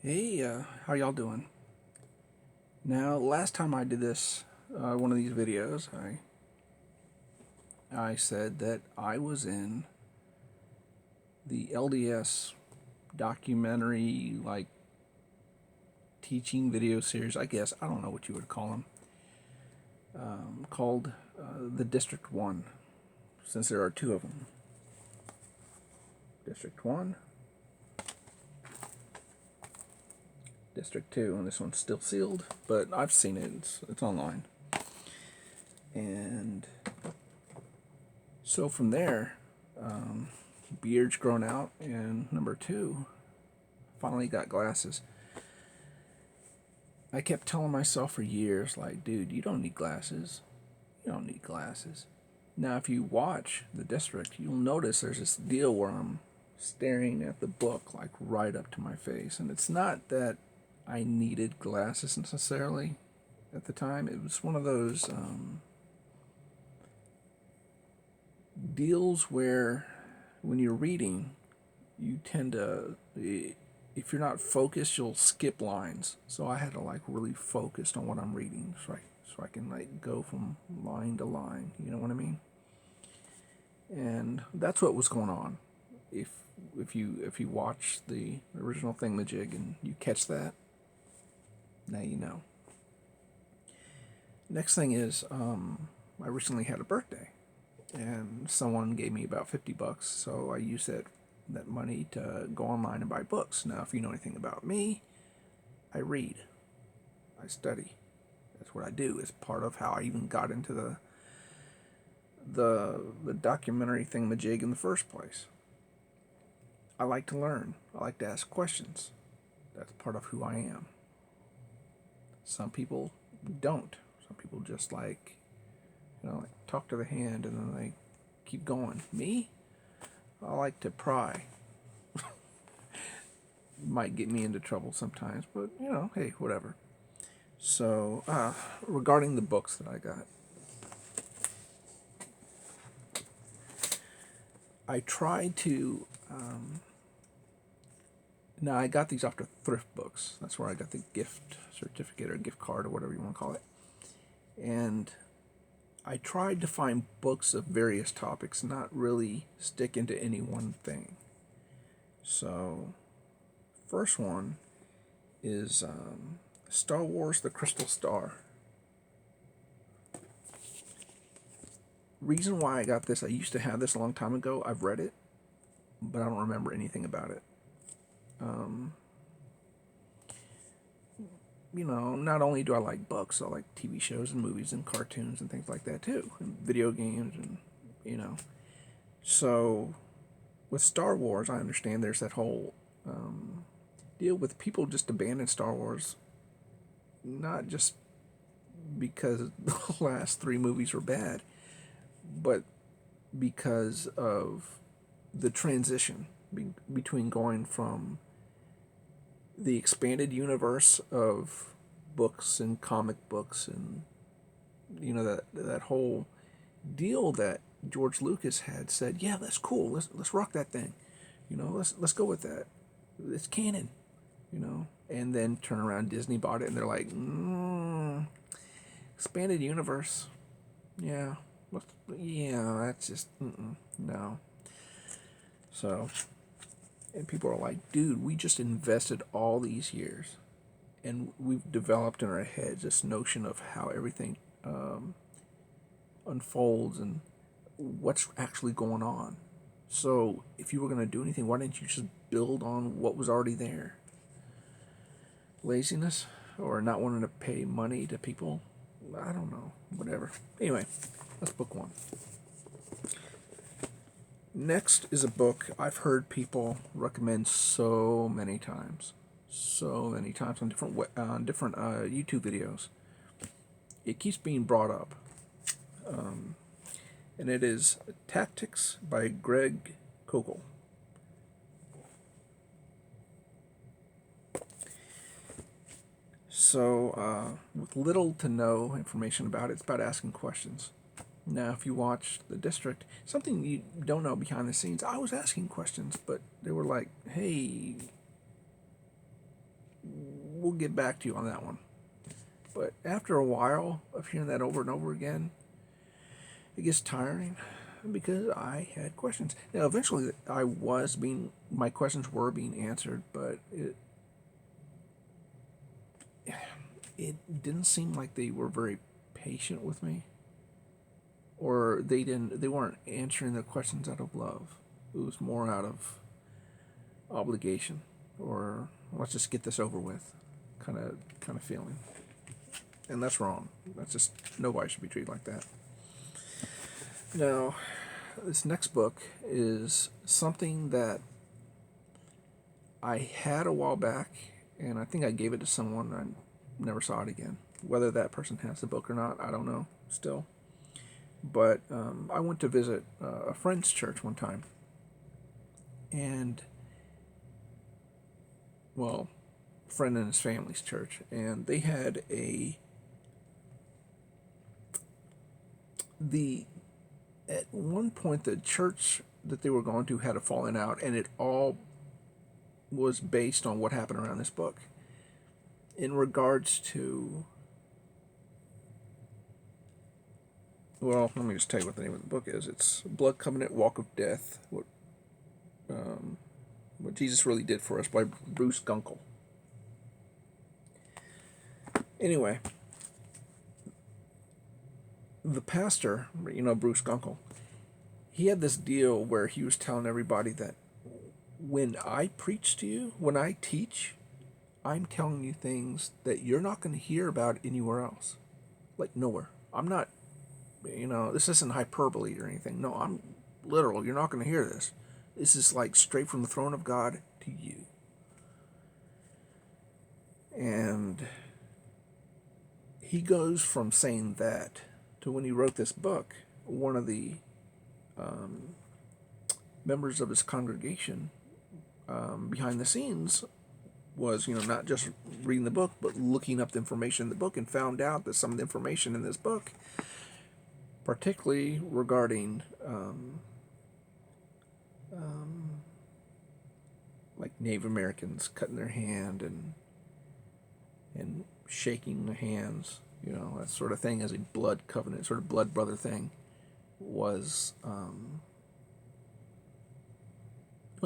Hey, how y'all doing? Now, last time I did this, one of these videos, I said that I was in the LDS documentary, like teaching video series. I guess I don't know what you would call them, called the District One, since there are two of them. District One, District Two, and this one's still sealed, but I've seen it. It's online. And so from there, beard's grown out, and number two, finally got glasses. I kept telling myself for years, like, dude, you don't need glasses. You don't need glasses. Now, if you watch The District, you'll notice there's this deal where I'm staring at the book, like, right up to my face. And it's not that I needed glasses necessarily at the time. It was one of those deals where when you're reading, you tend to, if you're not focused, you'll skip lines. So I had to like really focus on what I'm reading, so I can like go from line to line. You know what I mean? And that's what was going on. If you watch the original thingamajig and you catch that, now you know. Next thing is, I recently had a birthday, and someone gave me about $50, so I used that money to go online and buy books. Now, if you know anything about me, I read, I study. That's what I do. It's part of how I even got into the documentary thingamajig in the first place. I like to learn. I like to ask questions. That's part of who I am. Some people don't. Some people just like talk to the hand and then they keep going. Me, I like to pry. Might get me into trouble sometimes, but hey, whatever. So, regarding the books that I got, I tried to. Now, I got these off the thrift books. That's where I got the gift certificate or gift card or whatever you want to call it. And I tried to find books of various topics, not really stick into any one thing. So, first one is Star Wars: The Crystal Star. Reason why I got this, I used to have this a long time ago. I've read it, but I don't remember anything about it. Not only do I like books, I like TV shows and movies and cartoons and things like that too, and video games and. So, with Star Wars, I understand there's that whole deal with people just abandon Star Wars, not just because the last three movies were bad, but because of the transition between going from the expanded universe of books and comic books and that whole deal that George Lucas had said, yeah, that's cool. Let's rock that thing. Let's go with that. It's canon. And then turn around, Disney bought it, and they're like, expanded universe. Yeah, that's just no. So, and people are like, dude, we just invested all these years, and we've developed in our heads this notion of how everything unfolds and what's actually going on. So, if you were going to do anything, why didn't you just build on what was already there? Laziness or not wanting to pay money to people? I don't know. Whatever. Anyway, that's book one. Next is a book I've heard people recommend so many times on different YouTube videos. It keeps being brought up, and it is Tactics by Greg Koukl. So, with little to no information about it, it's about asking questions. Now, if you watch The District, something you don't know behind the scenes, I was asking questions, but they were like, hey, get back to you on that one. But after a while of hearing that over and over again, it gets tiring because I had questions. Now, eventually, my questions were being answered, but it didn't seem like they were very patient with me, or they weren't answering the questions out of love. It was more out of obligation, or let's just get this over with, kind of feeling. And that's wrong. That's just, nobody should be treated like that. Now, this next book is something that I had a while back, and I think I gave it to someone, and I never saw it again. Whether that person has the book or not, I don't know still. But I went to visit a friend's church one time, and, well, friend and his family's church, and they had at one point the church that they were going to had a falling out, and it all was based on what happened around this book in regards to, well, let me just tell you what the name of the book is. It's Blood Covenant, Walk of Death, what Jesus really did for us, by Bruce Gunkel. Anyway, the pastor, Bruce Gunkel, he had this deal where he was telling everybody that when I preach to you, when I teach, I'm telling you things that you're not going to hear about anywhere else. Like, nowhere. I'm not, this isn't hyperbole or anything. No, I'm literal. You're not going to hear this. This is like straight from the throne of God to you. And he goes from saying that to, when he wrote this book, one of the members of his congregation behind the scenes was, not just reading the book, but looking up the information in the book, and found out that some of the information in this book, particularly regarding like Native Americans cutting their hand and shaking the hands, that sort of thing, as a blood covenant, sort of blood brother thing, was well,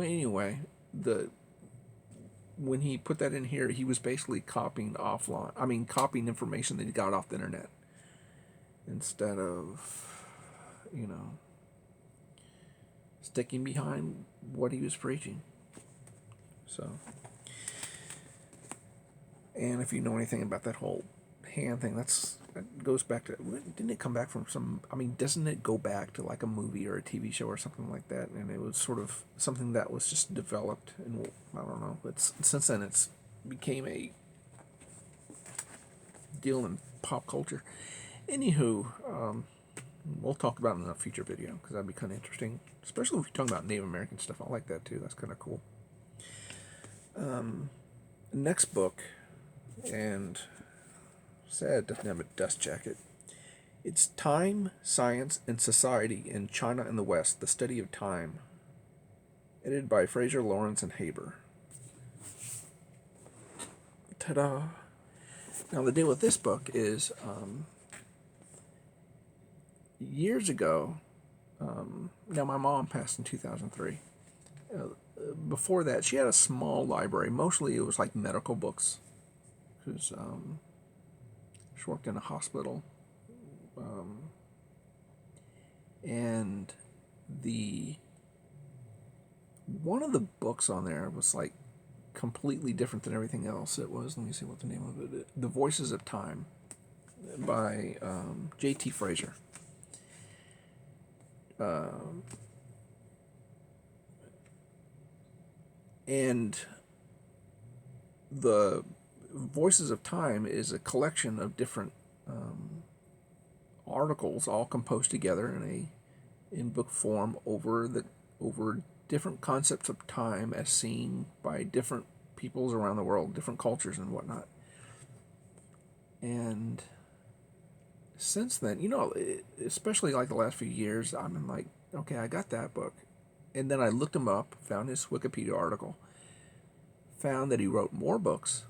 anyway, when he put that in here, he was basically copying information that he got off the internet, instead of, sticking behind what he was preaching. So, and if you know anything about that whole hand thing, that goes back to, didn't it come back from doesn't it go back to like a movie or a TV show or something like that? And it was sort of something that was just developed, and I don't know, but since then it's became a deal in pop culture. Anywho, we'll talk about it in a future video, because that'd be kind of interesting, especially if you're talking about Native American stuff. I like that too. That's kind of cool. Next book, and sad it doesn't have a dust jacket. It's Time, Science, and Society in China and the West, The Study of Time, edited by Fraser, Lawrence, and Haber. Ta-da! Now, the deal with this book is, years ago, now my mom passed in 2003. Before that, she had a small library. Mostly it was like medical books, because she worked in a hospital. And one of the books on there was like completely different than everything else. It was, let me see what the name of it is, The Voices of Time, by J.T. Fraser. And the Voices of Time is a collection of different articles, all composed together in book form, over different concepts of time as seen by different peoples around the world, different cultures and whatnot. And since then, especially like the last few years, I've been like, okay, I got that book. And then I looked him up, found his Wikipedia article, found that he wrote more books,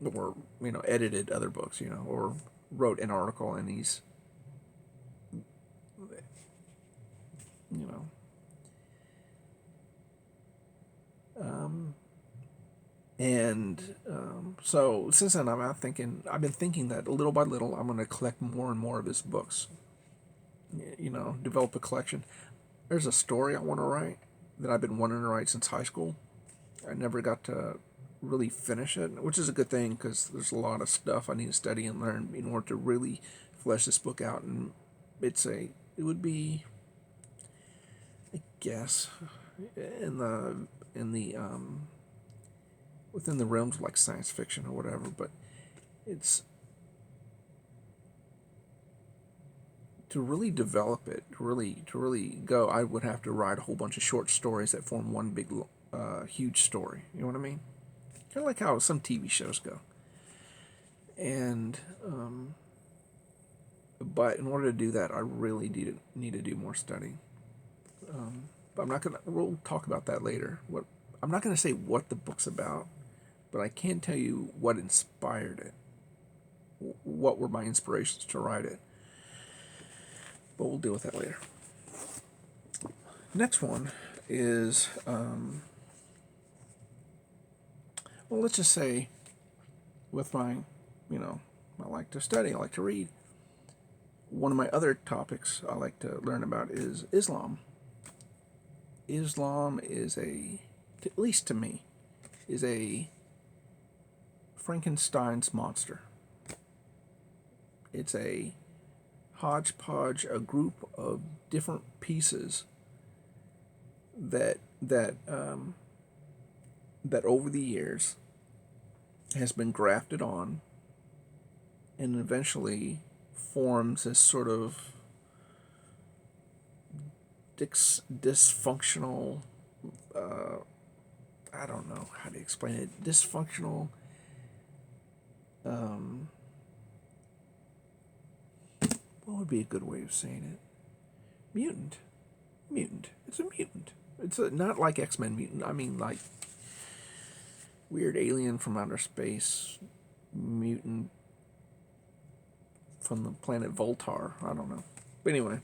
or edited other books, or wrote an article, and he's you know um, and so since then I've been thinking that little by little I'm going to collect more and more of his books, develop a collection. There's a story I want to write that I've been wanting to write since high school. I never got to really finish it, which is a good thing because there's a lot of stuff I need to study and learn in order to really flesh this book out. And it would be, I guess, in the within the realms of like science fiction or whatever. But it's to really develop it, to really go. I would have to write a whole bunch of short stories that form one big, huge story. You know what I mean? Kind of like how some TV shows go. And but in order to do that, I really need to do more studying. But I'm not gonna. We'll talk about that later. I'm not gonna say what the book's about, but I can tell you what inspired it. What were my inspirations to write it? But we'll deal with that later. Next one is, well, let's just say, with I like to study, I like to read. One of my other topics I like to learn about is Islam. Islam is at least to me, is a Frankenstein's monster. It's a hodgepodge, a group of different pieces that over the years has been grafted on and eventually forms this sort of dysfunctional, I don't know how to explain it, dysfunctional, what would be a good way of saying it? Mutant. It's a mutant. Not like X-Men mutant. I mean like weird alien from outer space mutant from the planet Voltar. I don't know. But anyway,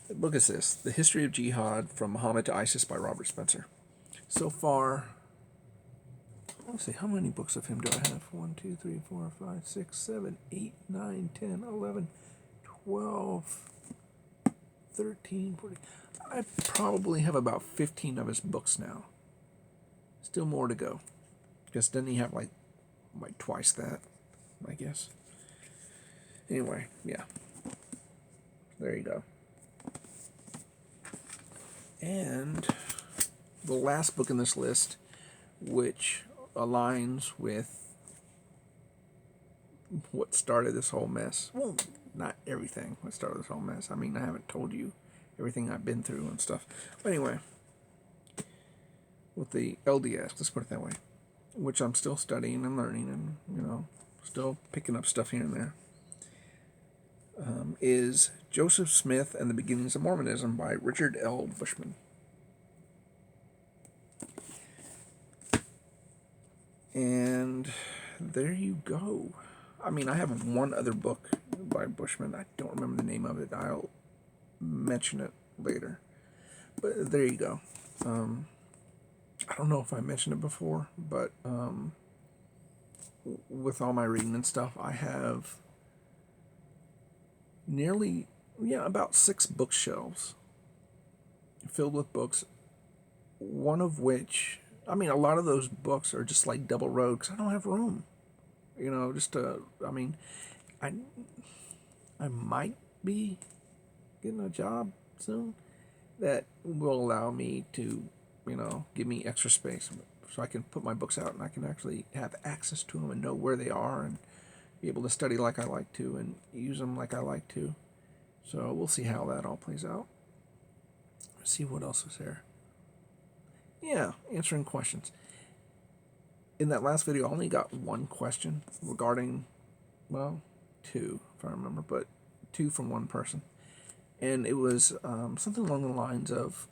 the book is this: The History of Jihad from Muhammad to ISIS by Robert Spencer. So far, let's see, how many books of him do I have? 1, 2, 3, 4, 5, 6, 7, 8, 9, 10, 11, 12, 13, 14. I probably have about 15 of his books now. Still more to go. Because doesn't he have like twice that, I guess? Anyway, yeah. There you go. And the last book in this list, which aligns with what started this whole mess. Well, not everything what started this whole mess. I mean, I haven't told you everything I've been through and stuff. But anyway, with the LDS, let's put it that way, which I'm still studying and learning and, still picking up stuff here and there, is Joseph Smith and the Beginnings of Mormonism by Richard L. Bushman. And there you go. I mean, I have one other book by Bushman. I don't remember the name of it. I'll mention it later. But there you go. I don't know if I mentioned it before, but with all my reading and stuff, I have about 6 bookshelves filled with books, one of which, I mean, a lot of those books are just like double road because I don't have room. I might be getting a job soon that will allow me to, give me extra space so I can put my books out and I can actually have access to them and know where they are and be able to study like I like to and use them like I like to. So we'll see how that all plays out. Let's see what else is there. Yeah, answering questions. In that last video, I only got one question regarding, 2, if I remember, but 2 from one person. And it was something along the lines of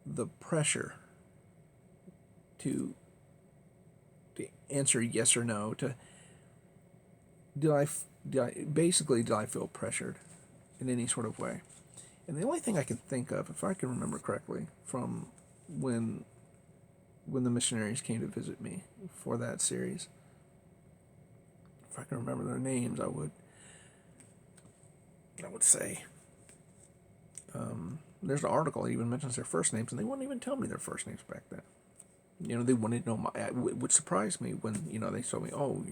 the pressure to answer yes or no to did I feel pressured in any sort of way? And the only thing I can think of, if I can remember correctly, from when the missionaries came to visit me for that series, if I can remember their names, I would say. There's an article that even mentions their first names, and they wouldn't even tell me their first names back then. They wanted to know which surprised me when, they told me, oh,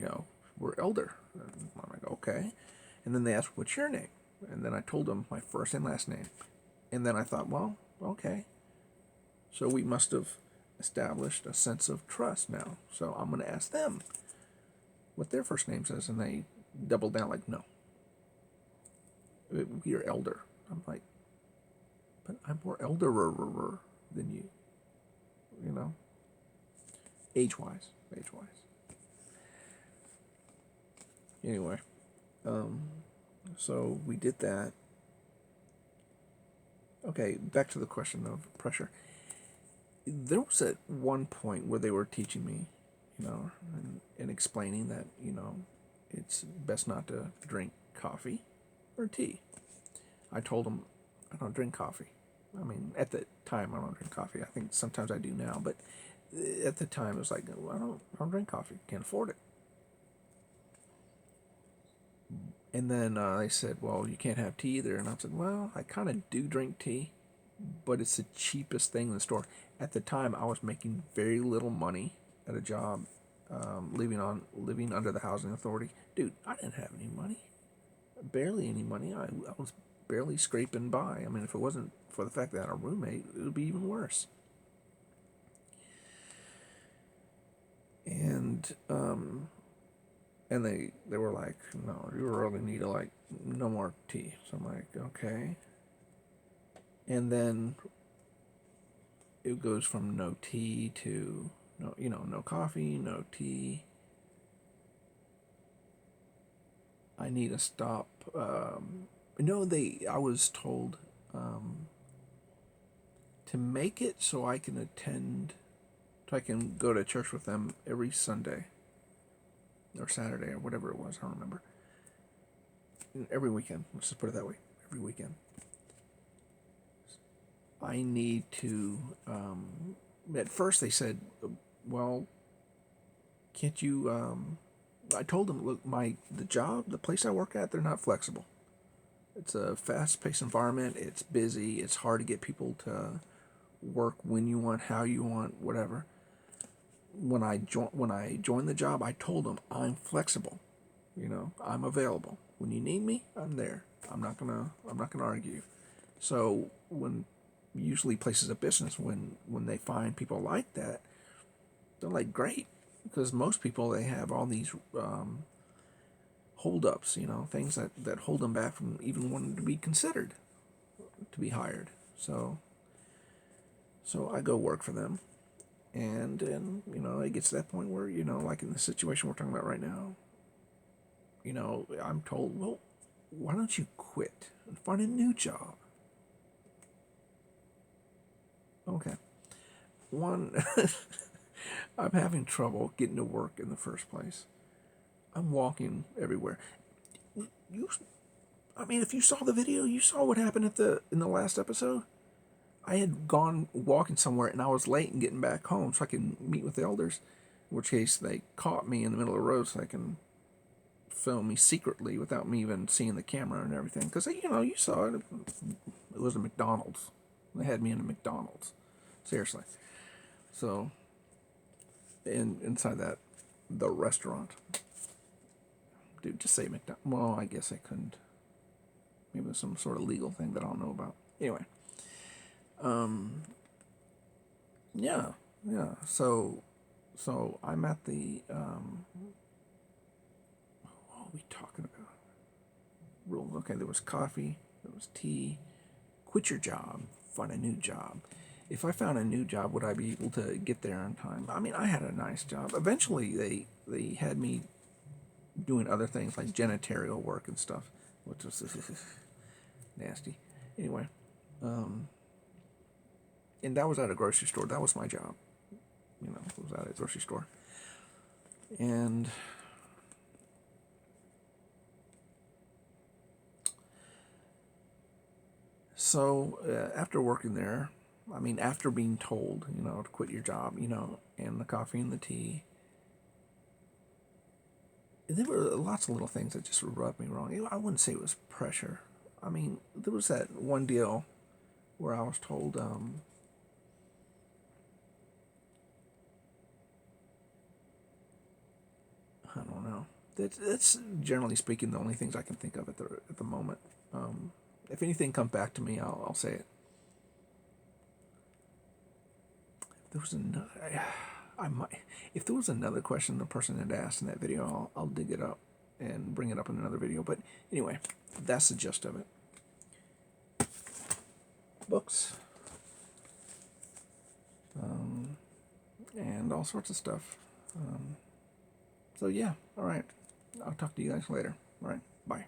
we're elder. I'm like, okay. And then they asked, what's your name? And then I told them my first and last name. And then I thought, well, okay. So we must have established a sense of trust now. So I'm going to ask them what their first name says. And they doubled down like, no. We are elder. I'm like, but I'm more elderer than you. Age-wise. Anyway, so we did that. Okay, back to the question of pressure. There was at one point where they were teaching me, and explaining that, it's best not to drink coffee or tea. I told them I don't drink coffee. I mean, at the time, I don't drink coffee. I think sometimes I do now, but at the time, it was like, well, I don't drink coffee. Can't afford it. And then they said, well, you can't have tea either. And I said, well, I kind of do drink tea, but it's the cheapest thing in the store. At the time, I was making very little money at a job, living under the housing authority. Dude, I didn't have any money. Barely any money. I was barely scraping by. I mean, if it wasn't for the fact that I had a roommate, it would be even worse. And they were like, no, you really need to no more tea. So I'm like, okay. And then it goes from no tea to no coffee, no tea. I need to stop. I was told to make it so I can go to church with them every Sunday or Saturday or whatever it was. I don't remember. Every weekend. Let's just put it that way. Every weekend. I need to. At first, they said, "Well, can't you?" I told them, "Look, the place I work at, they're not flexible. It's a fast-paced environment. It's busy. It's hard to get people to work when you want, how you want, whatever." When I joined the job, I told them I'm flexible. I'm available. When you need me, I'm there. I'm not gonna argue. So usually places of business, when they find people like that, they're like, great, because most people, they have all these hold-ups, things that hold them back from even wanting to be considered to be hired. So I go work for them. And it gets to that point where, like in the situation we're talking about right now, I'm told, well, why don't you quit and find a new job? Okay. One, I'm having trouble getting to work in the first place. I'm walking everywhere. If you saw the video, you saw what happened in the last episode. I had gone walking somewhere, and I was late in getting back home so I could meet with the elders, in which case they caught me in the middle of the road so they can film me secretly without me even seeing the camera and everything. Because, you saw it. It was a McDonald's. They had me in a McDonald's. Seriously. So, inside the restaurant. Dude, just say McDonald's. Well, I guess I couldn't. Maybe it was some sort of legal thing that I don't know about. Anyway. Yeah. So I'm at the, what are we talking about? Rules. Okay, there was coffee, there was tea. Quit your job, find a new job. If I found a new job, would I be able to get there on time? I mean, I had a nice job. Eventually, they had me doing other things like janitorial work and stuff, which was nasty. Anyway, and that was at a grocery store. That was my job. It was at a grocery store. And so after working there, I mean, after being told, to quit your job, and the coffee and the tea, there were lots of little things that just rubbed me wrong. I wouldn't say it was pressure. I mean, there was that one deal where I was told, I don't know. That's generally speaking the only things I can think of at the moment. If anything comes back to me, I'll say it. There was another. I might. If there was another question the person had asked in that video, I'll dig it up and bring it up in another video. But anyway, that's the gist of it. Books, and all sorts of stuff. So yeah, all right. I'll talk to you guys later. All right, bye.